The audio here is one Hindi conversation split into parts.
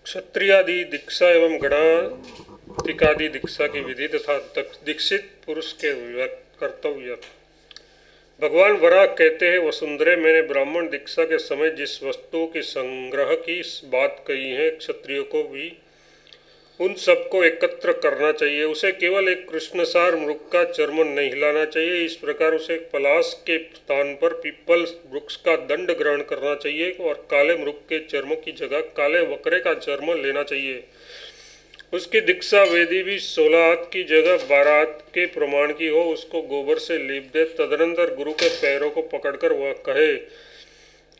क्षत्रियादि दीक्षा एवं गणाधिकादि दीक्षा की विधि तथा दीक्षित पुरुष के कर्तव्य। भगवान वराह कहते हैं, वसुंधरे, मैंने ब्राह्मण दीक्षा के समय जिस वस्तु के संग्रह की बात कही है, क्षत्रियो को भी उन सबको एकत्र करना चाहिए। उसे केवल एक कृष्णसार मृग का चर्म नहीं हिलाना चाहिए। इस प्रकार उसे पलाश के स्थान पर पीपल वृक्ष का दंड ग्रहण करना चाहिए और काले मृग के चर्म की जगह काले बकरे का चर्म लेना चाहिए। उसकी दीक्षा वेदी भी 16 हाथ की जगह 12 हाथ के प्रमाण की हो। उसको गोबर से लीप दे। तदनंतर गुरु के पैरों को पकड़कर वह कहे,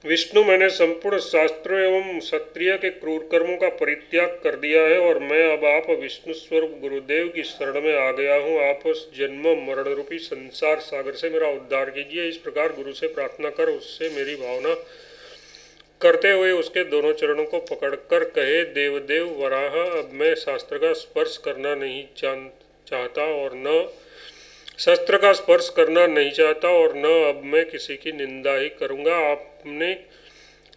विष्णु, मैंने संपूर्ण शास्त्रों एवं क्षत्रिय के क्रूर कर्मों का परित्याग कर दिया है और मैं अब आप विष्णु स्वरूप गुरुदेव की शरण में आ गया हूँ। आप उस जन्म मरण रूपी संसार सागर से मेरा उद्धार कीजिए। इस प्रकार गुरु से प्रार्थना कर उससे मेरी भावना करते हुए उसके दोनों चरणों को पकड़कर कहे, देवदेव वराह, अब मैं शास्त्र का स्पर्श करना नहीं चाहता और न शस्त्र का स्पर्श करना नहीं चाहता और न अब मैं किसी की निंदा ही करूँगा। आपने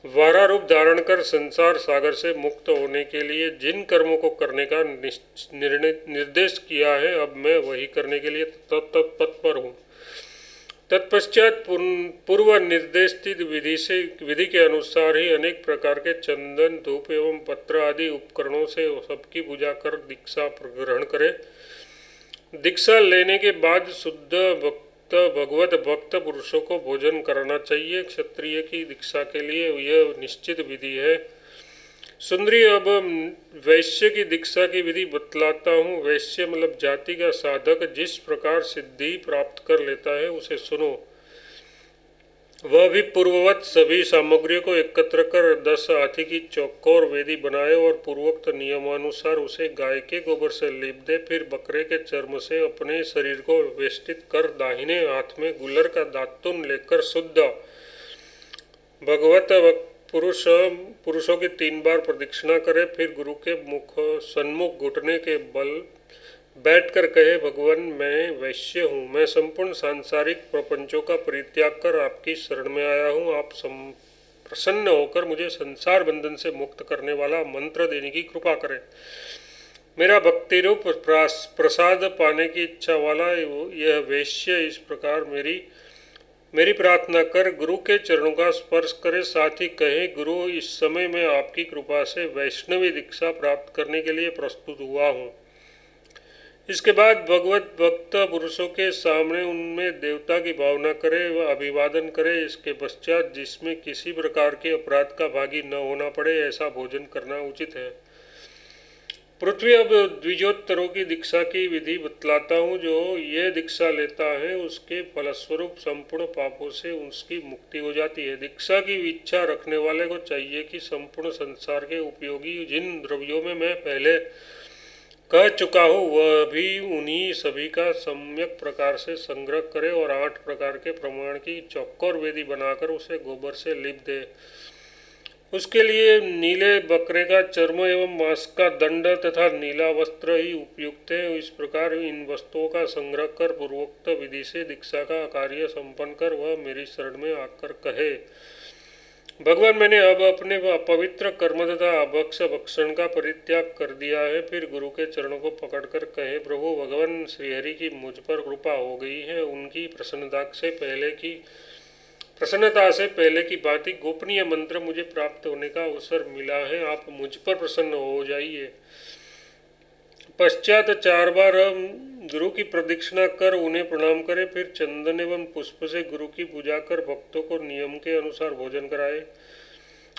वारा रूप धारण कर संसार सागर से मुक्त होने के लिए जिन कर्मों को करने का निर्देश किया है, अब मैं वही करने के लिए तत्पर हूँ। तत्पश्चात पूर्व निर्देशित विधि के अनुसार ही अनेक प्रकार के चंदन, धूप एवं पत्र आदि उपकरणों से सबकी पूजा कर दीक्षा ग्रहण करे। दीक्षा लेने के बाद शुद्ध भगवत भक्त पुरुषों को भोजन कराना चाहिए। क्षत्रिय की दीक्षा के लिए यह निश्चित विधि है। सुंदरी, अब वैश्य की दीक्षा की विधि बतलाता हूँ। वैश्य मतलब जाति का साधक जिस प्रकार सिद्धि प्राप्त कर लेता है, उसे सुनो। वह भी पूर्ववत सभी सामग्रियों को एकत्र कर 10 हाथी की चौकोर वेदी बनाए और पूर्वोक्त नियमानुसार उसे गाय के गोबर से लीप दे। फिर बकरे के चर्म से अपने शरीर को वेष्टित कर दाहिने हाथ में गुलर का दातुन लेकर शुद्ध भगवत पुरुषों की 3 बार प्रदक्षिणा करे। फिर गुरु के सन्मुख घुटने के बल बैठकर कहे, भगवान, मैं वैश्य हूँ। मैं संपूर्ण सांसारिक प्रपंचों का परित्याग कर आपकी शरण में आया हूँ। आप प्रसन्न होकर मुझे संसार बंधन से मुक्त करने वाला मंत्र देने की कृपा करें। मेरा भक्ति रूप प्रसाद पाने की इच्छा वाला यह वैश्य इस प्रकार मेरी प्रार्थना कर गुरु के चरणों का स्पर्श करे। साथ ही कहे, गुरु, इस समय मैं आपकी कृपा से वैष्णवी दीक्षा प्राप्त करने के लिए प्रस्तुत हुआ हूँ। इसके बाद भगवत भक्त पुरुषों के सामने उनमें देवता की भावना करे व अभिवादन करे। इसके पश्चात जिसमें किसी प्रकार के अपराध का भागी न होना पड़े, ऐसा भोजन करना उचित है। पृथ्वी, अब द्विजोत्तरों की दीक्षा की विधि बतलाता हूँ। जो ये दीक्षा लेता है, उसके फलस्वरूप संपूर्ण पापों से उसकी मुक्ति हो जाती है। दीक्षा की इच्छा रखने वाले को चाहिए कि संपूर्ण संसार के उपयोगी जिन द्रव्यों में मैं पहले कह चुका हूँ, वह भी उन्हीं सभी का सम्यक प्रकार से संग्रह करे और 8 प्रकार के प्रमाण की चौकोर वेदी बनाकर उसे गोबर से लीप दे। उसके लिए नीले बकरे का चर्म एवं मांस का दंड तथा नीला वस्त्र ही उपयुक्त है। इस प्रकार इन वस्तुओं का संग्रह कर पूर्वोक्त विधि से दीक्षा का कार्य संपन्न कर वह मेरी शरण में आकर कहे, भगवान, मैंने अब अपने अपवित्र कर्म तथा अभक्ष भक्षण का परित्याग कर दिया है। फिर गुरु के चरणों को पकड़कर कहे, प्रभु भगवान श्रीहरि की मुझ पर कृपा हो गई है। उनकी प्रसन्नता से पहले की भांति गोपनीय मंत्र मुझे प्राप्त होने का अवसर मिला है। आप मुझ पर प्रसन्न हो जाइए। पश्चात 4 बार गुरु की प्रदक्षिणा कर उन्हें प्रणाम करे। फिर चंदन एवं पुष्प से गुरु की पूजा कर भक्तों को नियम के अनुसार भोजन कराए।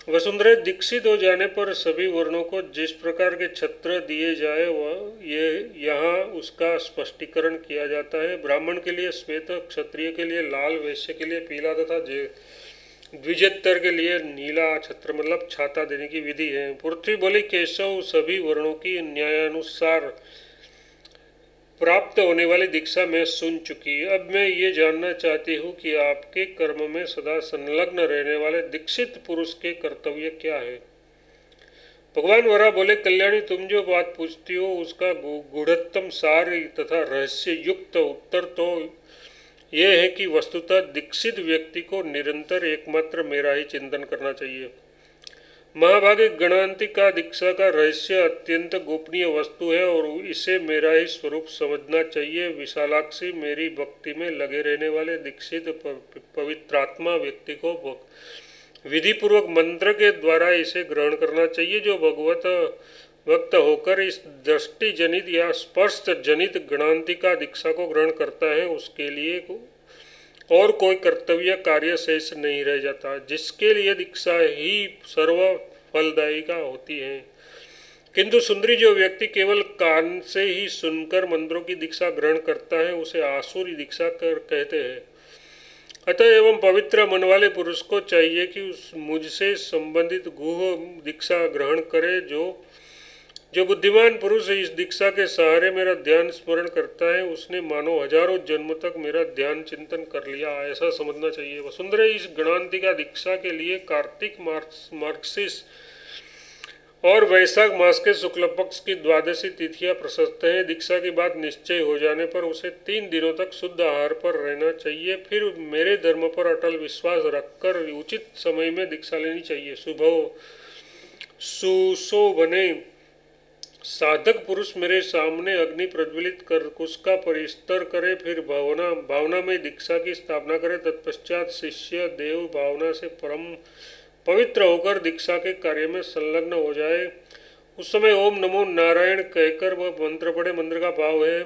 वसुंधरा, दीक्षित हो जाने पर सभी वर्णों को जिस प्रकार के छत्र दिए जाए वह यहाँ उसका स्पष्टीकरण किया जाता है। ब्राह्मण के लिए श्वेत, क्षत्रिय के लिए लाल, वैश्य के लिए पीला तथा द्विजेतर के लिए नीला छत्र मतलब छाता देने की विधि है। पृथ्वी बोली, केशव, सभी वर्णों की न्यायानुसार प्राप्त होने वाली दीक्षा मैं सुन चुकी। अब मैं ये जानना चाहती हूँ कि आपके कर्म में सदा संलग्न रहने वाले दीक्षित पुरुष के कर्तव्य क्या है। भगवान वराह बोले, कल्याणी, तुम जो बात पूछती हो उसका गूढ़तम सार तथा रहस्य युक्त उत्तर तो यह है कि वस्तुतः दीक्षित व्यक्ति को निरंतर एकमात्र मेरा ही चिंतन करना चाहिए। महाभागे गणांतिका दीक्षा का रहस्य अत्यंत गोपनीय वस्तु है और इसे मेरा ही स्वरूप समझना चाहिए। विशालाक्षी, मेरी भक्ति में लगे रहने वाले दीक्षित पवित्रात्मा व्यक्ति को विधि पूर्वक मंत्र के द्वारा इसे ग्रहण करना चाहिए। जो भगवत भक्त होकर इस दृष्टि जनित या स्पर्श जनित गणांतिका दीक्षा को ग्रहण करता है, उसके लिए और कोई कर्तव्य कार्य शेष नहीं रह जाता, जिसके लिए दीक्षा ही सर्व फलदायिका होती है। किंतु सुंदरी, जो व्यक्ति केवल कान से ही सुनकर मंत्रों की दीक्षा ग्रहण करता है, उसे आसुरी दीक्षा कहते हैं। अतः एवं पवित्र मन वाले पुरुष को चाहिए कि उस मुझसे संबंधित गुह दीक्षा ग्रहण करे। जो बुद्धिमान पुरुष इस दीक्षा के सहारे मेरा ध्यान स्मरण करता है, उसने मानो हजारों जन्म तक मेरा ध्यान चिंतन कर लिया, ऐसा समझना चाहिए। वसुंधरा, इस गणांतिका दीक्षा के लिए कार्तिक मार्गशीर्ष और वैशाख मास के शुक्ल पक्ष की द्वादशी तिथियां प्रशस्त हैं। दीक्षा की बात निश्चय हो जाने पर उसे 3 दिनों तक शुद्ध आहार पर रहना चाहिए। फिर मेरे धर्म पर अटल विश्वास रखकर उचित समय में दीक्षा लेनी चाहिए। सुशोभने साधक पुरुष मेरे सामने अग्नि प्रज्वलित कर उसका परिस्तर करे, फिर भावना में दीक्षा की स्थापना करे। तत्पश्चात शिष्य देव भावना से परम पवित्र होकर दीक्षा के कार्य में संलग्न हो जाए। उस समय ओम नमो नारायण कहकर वह मंत्र पढ़े। मंत्र का भाव है,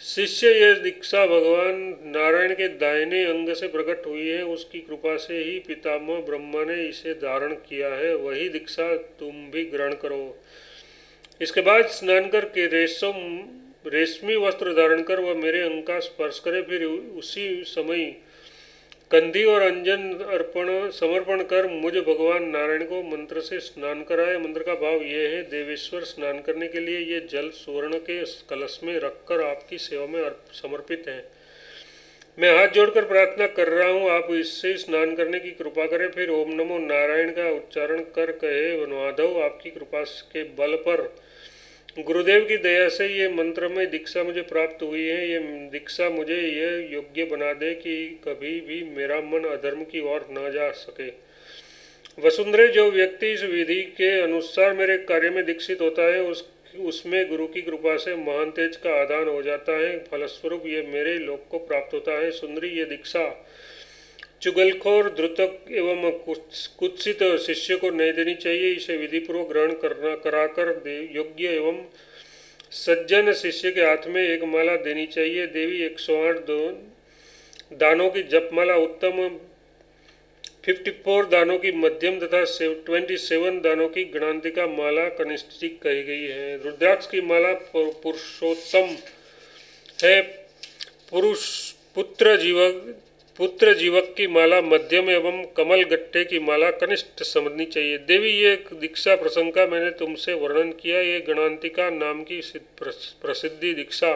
शिष्य, यह दीक्षा भगवान नारायण के दाहिने अंग से प्रकट हुई है, उसकी कृपा से ही पितामह ब्रह्मा ने इसे धारण किया है, वही दीक्षा तुम भी ग्रहण करो। इसके बाद स्नान करके रेशमी वस्त्र धारण कर वह मेरे अंग का स्पर्श करे। फिर उसी समय कंधी और अंजन समर्पण कर मुझ भगवान नारायण को मंत्र से स्नान कराए। मंत्र का भाव यह है, देवेश्वर, स्नान करने के लिए ये जल सुवर्ण के कलश में रखकर आपकी सेवा में समर्पित है। मैं हाथ जोड़कर प्रार्थना कर रहा हूँ, आप इससे स्नान करने की कृपा करें। फिर ओम नमो नारायण का उच्चारण कर कहे, माधव, आपकी कृपा के बल पर गुरुदेव की दया से ये मंत्रमय दीक्षा मुझे प्राप्त हुई है। ये दीक्षा मुझे यह योग्य बना दे कि कभी भी मेरा मन अधर्म की ओर न जा सके। वसुंधरे, जो व्यक्ति इस विधि के अनुसार मेरे कार्य में दीक्षित होता है, उसमें गुरु की कृपा से महान तेज का आदान हो जाता है। फलस्वरूप ये मेरे लोक को प्राप्त होता है। सुंदरी, ये दीक्षा चुगलखोर, द्रुतक एवं कुत्सित शिष्य को नहीं देनी चाहिए। इसे विधिपूर्वक ग्रहण कराकर योग्य एवं सज्जन शिष्य के हाथ में एक माला देनी चाहिए। देवी, 108 दानों की जपमाला उत्तम, 54 दानों की मध्यम तथा 27 दानों की गणांतिका माला कनिष्ठ कही गई है। रुद्राक्ष की माला पुरुषोत्तम है। पुत्र जीवक की माला मध्यम एवं कमल गट्टे की माला कनिष्ठ समझनी चाहिए। देवी, ये दीक्षा प्रसंग का मैंने तुमसे वर्णन किया। ये गणांतिका नाम की प्रसिद्धि दीक्षा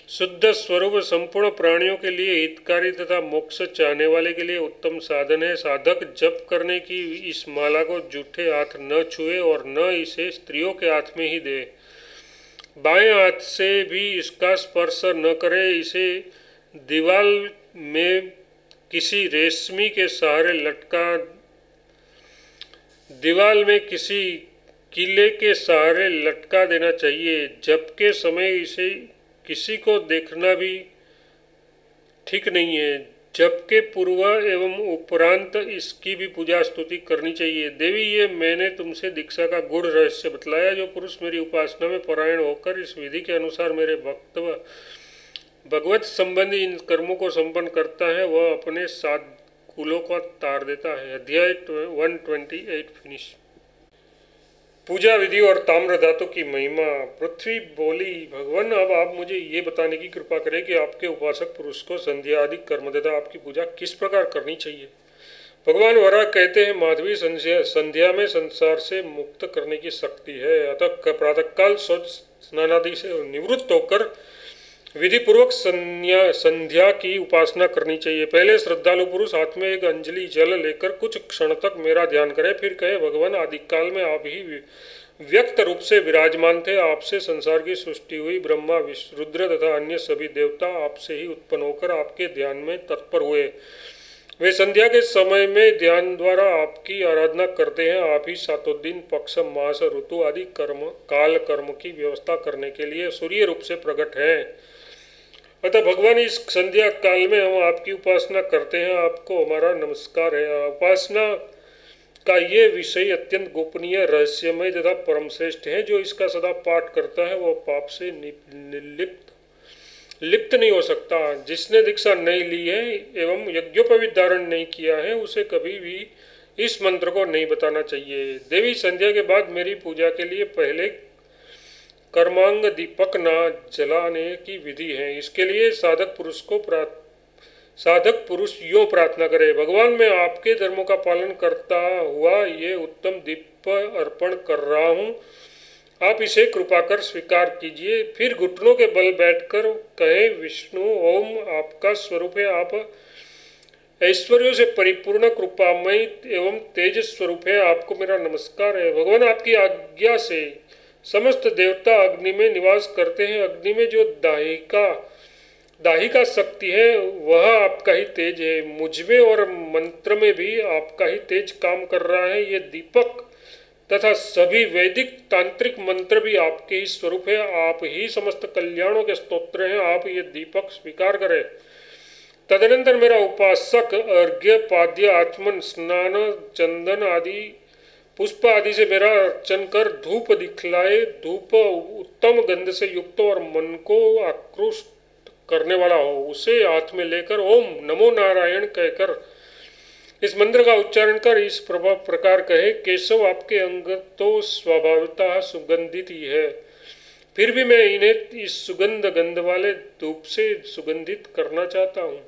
शुद्ध स्वरूप संपूर्ण प्राणियों के लिए हितकारी तथा मोक्ष चाहने वाले के लिए उत्तम साधन है। साधक जप करने की इस माला को जूठे हाथ न छुए और न इसे स्त्रियों के हाथ में ही दे। बाएं हाथ से भी इसका स्पर्श न करे। इसे दीवाल में किसी रेशमी के सहारे दीवाल में किसी किले के सहारे लटका देना चाहिए। जप के समय इसे किसी को देखना भी ठीक नहीं है। जप के पूर्व एवं उपरांत इसकी भी पूजा स्तुति करनी चाहिए। देवी, ये मैंने तुमसे दीक्षा का गूढ़ रहस्य बतलाया। जो पुरुष मेरी उपासना में परायण होकर इस विधि के अनुसार मेरे भगवत संबंधी इन कर्मों को संपन्न करता है, वह अपने 7 कुलों को तार देता है। अध्याय 128 फिनिश। पूजा विधि और ताम्र धातु की महिमा। पृथ्वी बोली, भगवान, अब आप मुझे ये बताने की कृपा करें कि आपके उपासक पुरुष को संध्या आदि कर्म तथा आपकी पूजा किस प्रकार करनी चाहिए। भगवान वराह कहते हैं, माधवी, संध्या में संसार से मुक्त करने की शक्ति है। अतः प्रातःकाल शौच स्नान आदि से निवृत्त होकर विधि पूर्वक संध्या की उपासना करनी चाहिए। पहले श्रद्धालु पुरुष हाथ में एक अंजलि जल लेकर कुछ क्षण तक मेरा ध्यान करे। फिर कहे, भगवान, आदिकाल में आप ही व्यक्त रूप से विराजमान थे। आपसे संसार की सृष्टि हुई। ब्रह्मा, रुद्र तथा अन्य सभी देवता आपसे ही उत्पन्न होकर आपके ध्यान में तत्पर हुए। वे संध्या के समय में ध्यान द्वारा आपकी आराधना करते हैं। आप ही सातों दिन, पक्ष, मास, ऋतु आदि कर्म, काल कर्म की व्यवस्था करने के लिए सूर्य रूप से प्रकट हैं। अतः भगवान, इस संध्या काल में हम आपकी उपासना करते हैं। आपको हमारा नमस्कार है। उपासना का ये विषय अत्यंत गोपनीय, रहस्यमय तथा परम श्रेष्ठ है। जो इसका सदा पाठ करता है वह पाप से लिप्त नहीं हो सकता। जिसने दीक्षा नहीं ली है एवं यज्ञोपवीत धारण नहीं किया है, उसे कभी भी इस मंत्र को नहीं बताना चाहिए। देवी, संध्या के बाद मेरी पूजा के लिए पहले कर्मांग दीपक न जलाने की विधि है। इसके लिए साधक पुरुष यूँ प्रार्थना करे, भगवान, मैं आपके धर्मों का पालन करता हुआ ये उत्तम दीप अर्पण कर रहा हूँ। आप इसे कृपा कर स्वीकार कीजिए। फिर घुटनों के बल बैठकर कहे, विष्णु, ओम आपका स्वरूप है। आप ऐश्वर्यों से परिपूर्ण, कृपामय एवं तेज स्वरूप है। आपको मेरा नमस्कार है। भगवान, आपकी आज्ञा से समस्त देवता अग्नि में निवास करते हैं। अग्नि में जो दाहिका शक्ति है वह आपका ही तेज है। मुझमें और मंत्र में भी आपका ही तेज काम कर रहा है। ये दीपक तथा सभी वैदिक तांत्रिक मंत्र भी आपके ही स्वरूप है। आप ही समस्त कल्याणों के स्तोत्र हैं। आप ये दीपक स्वीकार करें। तदनंतर मेरा उपासक अर्घ्य, पाद्य, आचमन, स्नान, चंदन आदि पुष्प आदि से मेरा अर्चन कर धूप दिखलाए। धूप उत्तम गंध से युक्त और मन को आकृष्ट करने वाला हो, उसे हाथ में लेकर ओम नमो नारायण कहकर इस मंत्र का उच्चारण कर इस प्रकार कहे, केशव, आपके अंग तो स्वाभाविकतः सुगंधित ही है, फिर भी मैं इन्हें इस सुगंध गंध वाले धूप से सुगंधित करना चाहता हूँ।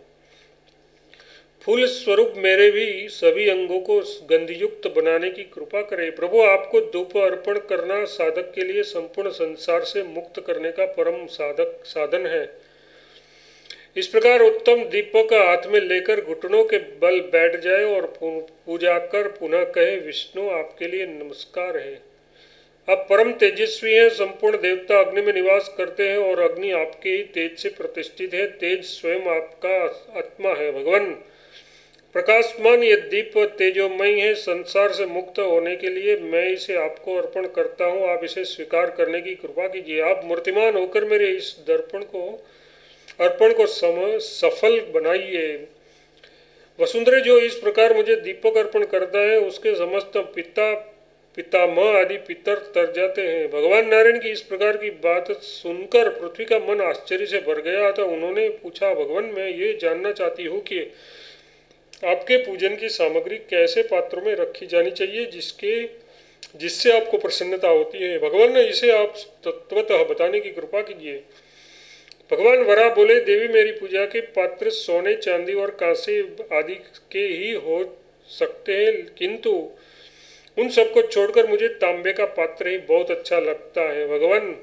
फूल स्वरूप मेरे भी सभी अंगों को गंधयुक्त बनाने की कृपा करे। प्रभु, आपको धूप अर्पण करना साधक के लिए संपूर्ण संसार से मुक्त करने का परम साधन है। इस प्रकार उत्तम दीपक हाथ में लेकर घुटनों के बल बैठ जाए और पूजा कर पुनः कहे, विष्णु, आपके लिए नमस्कार है। आप परम तेजस्वी हैं। संपूर्ण देवता अग्नि में निवास करते हैं और अग्नि आपके ही तेज से प्रतिष्ठित है। तेज स्वयं आपका आत्मा है। भगवान, प्रकाशमान ये दीप तेजोमयी है। संसार से मुक्त होने के लिए मैं इसे आपको अर्पण करता हूँ। आप इसे स्वीकार करने की कृपा कीजिए। आप मूर्तिमान होकर मेरे इस अर्पण को सफल बनाइए। वसुंधरा, जो इस प्रकार मुझे दीपक अर्पण करता है उसके समस्त पितामह आदि पितर तर जाते हैं। भगवान नारायण की इस प्रकार की बात सुनकर पृथ्वी का मन आश्चर्य से भर गया था। उन्होंने पूछा, भगवान, मैं ये जानना चाहती हूँ कि आपके पूजन की सामग्री कैसे पात्रों में रखी जानी चाहिए जिससे आपको प्रसन्नता होती है। भगवान ने इसे आप तत्वतः बताने की कृपा कीजिए। भगवान वराह बोले, देवी, मेरी पूजा के पात्र सोने, चांदी और कांसे आदि के ही हो सकते हैं, किंतु उन सबको छोड़कर मुझे तांबे का पात्र ही बहुत अच्छा लगता है। भगवान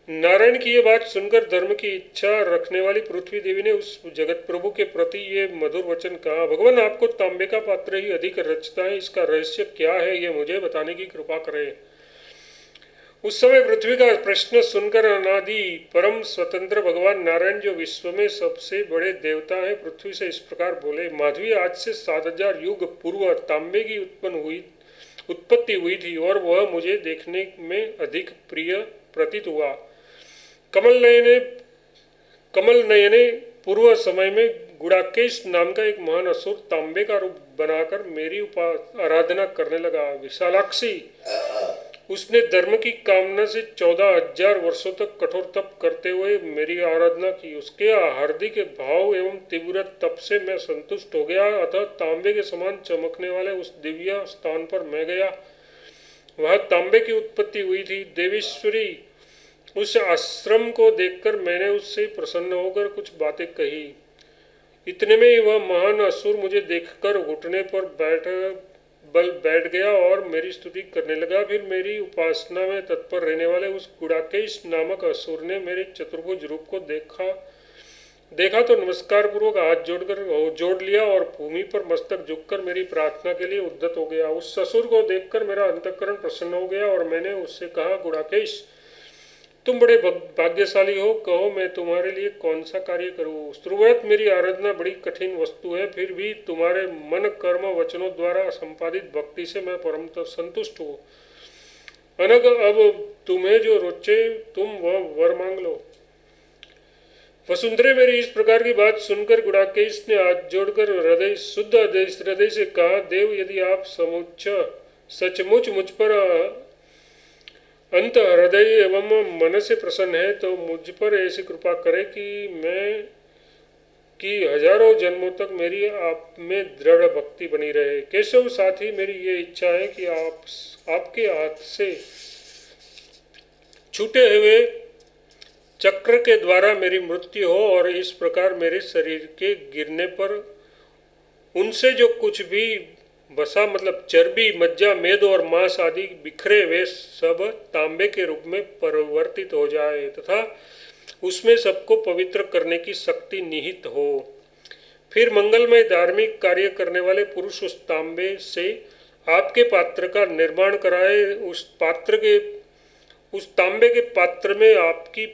नारायण की ये बात सुनकर धर्म की इच्छा रखने वाली पृथ्वी देवी ने उस जगत प्रभु के प्रति ये मधुर वचन कहा, भगवान, आपको तांबे का पात्र ही अधिक रचता है। इसका रहस्य क्या है, ये मुझे बताने की कृपा करें। उस समय पृथ्वी का प्रश्न सुनकर अनादि परम स्वतंत्र भगवान नारायण, जो विश्व में सबसे बड़े देवता हैं, पृथ्वी से इस प्रकार बोले, माधवी, आज से 7000 युग पूर्व तांबे की उत्पत्ति हुई थी और वह मुझे देखने में अधिक प्रिय प्रतीत हुआ। कमल नयने पूर्व समय में गुड़ाकेश नाम का एक महान असुर तांबे का रूप बनाकर मेरी आराधना करने लगा। विशालाक्षी, उसने धर्म की कामना से 14,000 वर्षों तक कठोर तप करते हुए मेरी आराधना की। उसके हार्दिक भाव एवं तीव्र तप से मैं संतुष्ट हो गया। अतः तांबे के समान चमकने वाले उस दिव्य स्थान पर मैं गया। वह तांबे की उत्पत्ति हुई थी। देवीश्वरी, उस आश्रम को देखकर मैंने उससे प्रसन्न होकर कुछ बातें कही। इतने में ही वह महान असुर मुझे देखकर घुटने पर बैठ गया और मेरी स्तुति करने लगा। फिर मेरी उपासना में तत्पर रहने वाले उस गुड़ाकेश नामक असुर ने मेरे चतुर्भुज रूप को देखा तो नमस्कार पूर्वक हाथ जोड़ लिया और भूमि पर मस्तक झुककर मेरी प्रार्थना के लिए उद्यत हो गया। उस असुर को देखकर मेरा अंतःकरण प्रसन्न हो गया और मैंने उससे कहा, गुड़ाकेश, तुम बड़े भाग्यशाली हो, कहो मैं तुम्हारे लिए कौन सा कार्य करूं। श्रुवत मेरी आराधना बड़ी कठिन वस्तु है, फिर भी तुम्हारे मन कर्म वचनों द्वारा संपादित भक्ति से मैं परम संतुष्ट हूँ। अनग अब तुम्हें जो रुचे तुम वह वर मांग लो। वसुंधरे मेरी इस प्रकार की बात सुनकर गुड़ाकेश ने हाथ जोड़कर हृदय शुद्ध हृदय से कहा, देव यदि आप सचमुच मुझ पर अंत हृदय एवं मन से प्रसन्न है तो मुझ पर ऐसी कृपा करें कि हजारों जन्मों तक मेरी आप में दृढ़ भक्ति बनी रहे। केशव, साथ ही मेरी ये इच्छा है कि आपके हाथ से छूटे हुए चक्र के द्वारा मेरी मृत्यु हो और इस प्रकार मेरे शरीर के गिरने पर उनसे जो कुछ भी बसा, मतलब चर्बी, मज्जा, मेद और मांस आदि बिखरे वे सब तांबे के रूप में परिवर्तित हो जाए तथा उसमें सबको पवित्र करने की शक्ति निहित हो। फिर मंगलमय धार्मिक कार्य करने वाले पुरुष उस तांबे से आपके पात्र का निर्माण कराए। उस तांबे के पात्र में आपकी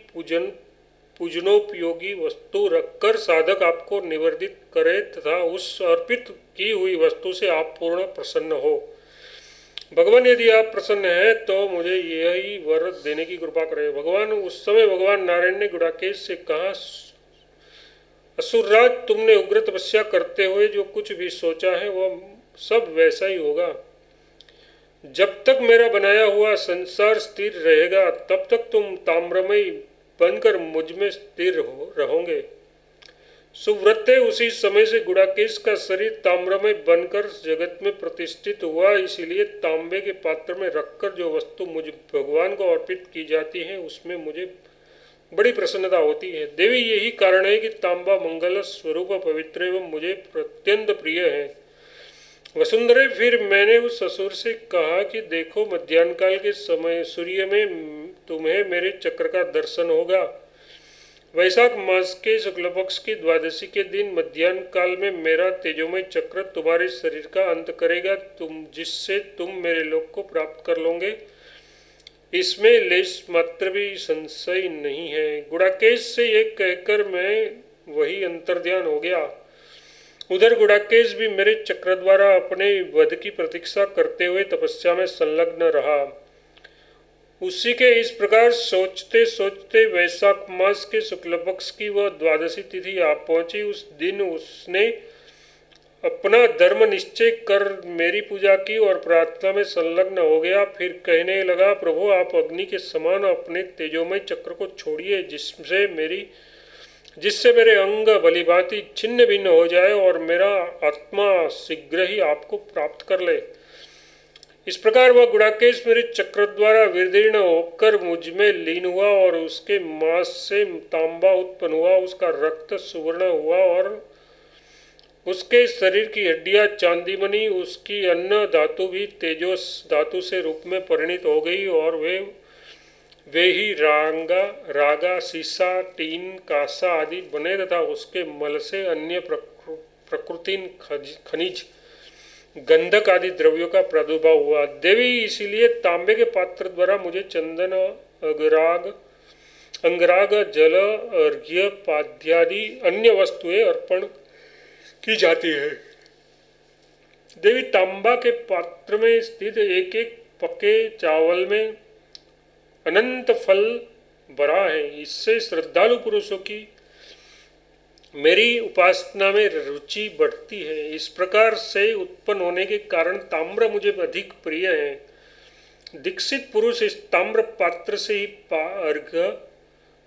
पूजनोपयोगी वस्तु रखकर साधक आपको निवर्दित करे तथा उस अर्पित की हुई वस्तु से आप पूर्ण प्रसन्न हो। भगवान, यदि आप प्रसन्न हैं तो मुझे यही वर देने की कृपा करें। उस समय भगवान नारायण ने गुड़ाकेश से कहा, असुरराज, तुमने उग्र तपस्या करते हुए जो कुछ भी सोचा है वह सब वैसा ही होगा। जब तक मेरा बनाया हुआ संसार स्थिर रहेगा तब तक तुम ताम्रमय बनकर मुझ में स्थिर रहोगे। सुव्रते, उसी समय से गुड़ाकेश का शरीर ताम्रमय बनकर जगत में प्रतिष्ठित हुआ। इसीलिए तांबे के पात्र में रखकर जो वस्तु मुझ भगवान को अर्पित की जाती है उसमें मुझे बड़ी प्रसन्नता होती है। देवी, यही कारण है कि तांबा मंगल स्वरूप पवित्र एवं मुझे अत्यंत प्रिय है। वसुंधरे, फिर मैंने उस असुर से कहा कि देखो, मध्याह्न काल के समय सूर्य में तुम्हें मेरे चक्र का दर्शन होगा। वैशाख मास के शुक्ल पक्ष की द्वादशी के दिन मध्याह्न काल में मेरा तेजोमय चक्र तुम्हारे शरीर का अंत करेगा, जिससे तुम मेरे लोक को प्राप्त कर लोगे। इसमें लेश मात्र भी संशय नहीं है। गुड़ाकेश से ये कहकर मैं वही अंतर्ध्यान हो गया। उधर गुड़ाकेश भी मेरे चक्र द्वारा अपने वध की प्रतीक्षा करते हुए तपस्या में संलग्न रहा। उसी के इस प्रकार सोचते सोचते वैशाख मास के शुक्ल पक्ष की वह द्वादशी तिथि आ पहुंची। उस दिन उसने अपना धर्म निश्चय कर मेरी पूजा की और प्रार्थना में संलग्न हो गया। फिर कहने लगा, प्रभु, आप अग्नि के समान अपने तेजोमय चक्र को छोड़िए, जिससे मेरे अंग भलीभांति छिन्न भिन्न हो जाए और मेरा आत्मा शीघ्र ही आपको प्राप्त कर ले। इस प्रकार वह गुड़ाकेश मेरे चक्र द्वारा विदीर्ण होकर मुझ में लीन हुआ और उसके मांस से तांबा उत्पन्न हुआ, उसका रक्त सुवर्ण हुआ और उसके शरीर की हड्डियां चांदी बनी। उसकी अन्न धातु भी तेजोस धातु से रूप में परिणित हो गई और वे ही रागा, सीसा, टीन, कांसा आदि बने तथा उसके मल से अन्य प्रकृतिन खनिज, गंधक आदि द्रव्यों का प्रादुर्भाव हुआ। देवी, इसीलिए तांबे के पात्र द्वारा मुझे चंदन, अंगराग, जल, अर्घ्य, पाद्यादि अन्य वस्तुएं अर्पण की जाती है। देवी, तांबा के पात्र में स्थित एक एक पके चावल में अनंत फल भरा है। इससे श्रद्धालु पुरुषों की मेरी उपासना में रुचि बढ़ती है। इस प्रकार से उत्पन्न होने के कारण ताम्र मुझे अधिक प्रिय है। दीक्षित पुरुष इस ताम्र पात्र से ही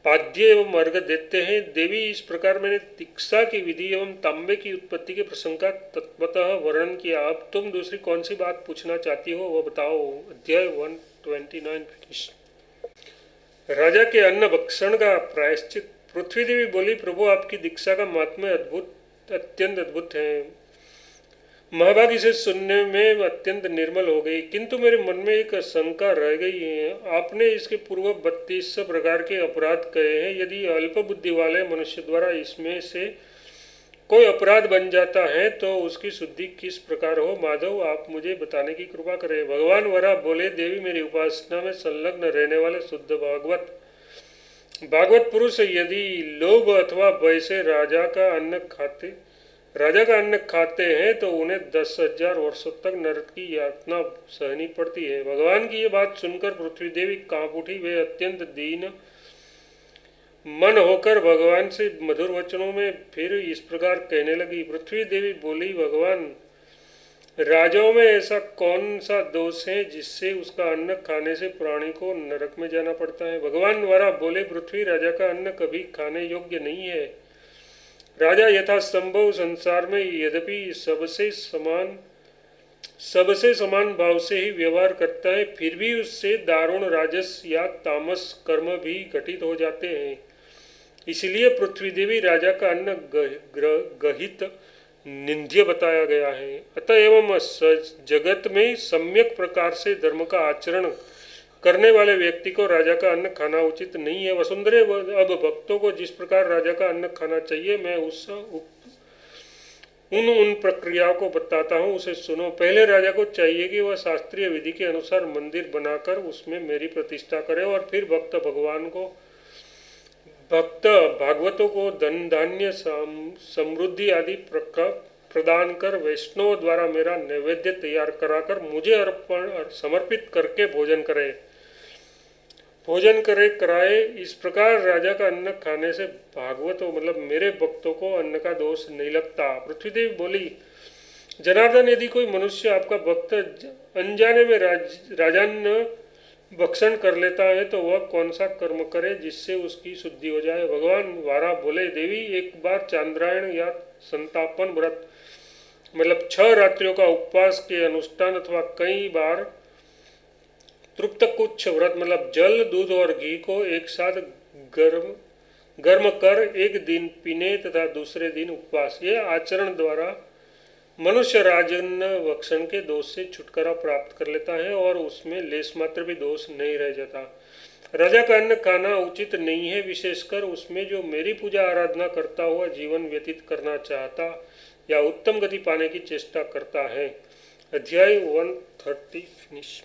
पाद्य एवं अर्घ देते हैं। देवी, इस प्रकार मैंने दीक्षा की विधि एवं तांबे की उत्पत्ति के प्रसंग का तत्वतः वर्णन किया। अब तुम दूसरी कौन सी बात पूछना चाहती हो वह बताओ। अध्याय 129। राजा के अन्न भक्षण का प्रायश्चित। पृथ्वी देवी बोली, प्रभु, आपकी दीक्षा का महात्म्य अत्यंत अद्भुत है। महाभाग इसे सुनने में अत्यंत निर्मल हो गई, किंतु मेरे मन में एक शंका रह गई है। आपने इसके पूर्व 32 प्रकार के अपराध कहे हैं। यदि अल्प बुद्धि वाले मनुष्य द्वारा इसमें से कोई अपराध बन जाता है तो उसकी शुद्धि किस प्रकार हो। माधव, आप मुझे बताने की कृपा करें। भगवान वराह बोले, देवी, मेरी उपासना में संलग्न रहने वाले शुद्ध भागवत भागवत पुरुष यदि लोभ अथवा भय से राजा का अन्न खाते हैं तो उन्हें 10,000 वर्षों तक नरक की यातना सहनी पड़ती है। भगवान की ये बात सुनकर पृथ्वी देवी कांप उठी। वे अत्यंत दीन मन होकर भगवान से मधुर वचनों में फिर इस प्रकार कहने लगी। पृथ्वी देवी बोली, भगवान, राजाओं में ऐसा कौन सा दोष है जिससे उसका अन्न खाने से प्राणी को नरक में जाना पड़ता है। भगवान वरा बोले, पृथ्वी, राजा का अन्न कभी खाने योग्य नहीं है। राजा यथासंभव संसार में यद्यपि सबसे समान भाव से ही व्यवहार करता है, फिर भी उससे दारुण राजस या तामस कर्म भी घटित हो जाते हैं। इसलिए पृथ्वी देवी, राजा का अन्न गहित निंद्य बताया गया है। अतएव जगत में सम्यक प्रकार से धर्म का आचरण करने वाले व्यक्ति को राजा का अन्न खाना उचित नहीं है। वसुंधरे, अब भक्तों को जिस प्रकार राजा का अन्न खाना चाहिए मैं उन प्रक्रियाओं को बताता हूँ, उसे सुनो। पहले राजा को चाहिए कि वह शास्त्रीय विधि के अनुसार मंदिर बनाकर उसमें मेरी प्रतिष्ठा करे और फिर भक्त भागवतों को धन धान्य समृद्धि आदि प्रदान कर वैष्णव द्वारा मेरा नैवेद्य तैयार कराकर मुझे समर्पित करके भोजन कराए। इस प्रकार राजा का अन्न खाने से भागवतों मतलब मेरे भक्तों को अन्न का दोष नहीं लगता। पृथ्वी देवी बोली, जनार्दन, यदि कोई मनुष्य आपका भक्त अनजाने में राजान्न भक्षण कर लेता है तो वह कौन सा कर्म करे जिससे उसकी शुद्धि हो जाए। भगवान वारा बोले, देवी, एक बार चांद्रायण या संतापन व्रत मतलब 6 रात्रियों का उपवास के अनुष्ठान अथवा कई बार तृप्त कुछ व्रत मतलब जल, दूध और घी को एक साथ गर्म कर एक दिन पीने तथा दूसरे दिन उपवास, ये आचरण द्वारा मनुष्य राजन्न भक्षण के दोष से छुटकारा प्राप्त कर लेता है और उसमें लेस मात्र भी दोष नहीं रह जाता। राजा का अन्न खाना उचित नहीं है, विशेषकर उसमें जो मेरी पूजा आराधना करता हुआ जीवन व्यतीत करना चाहता या उत्तम गति पाने की चेष्टा करता है। अध्याय 130 फिनिश।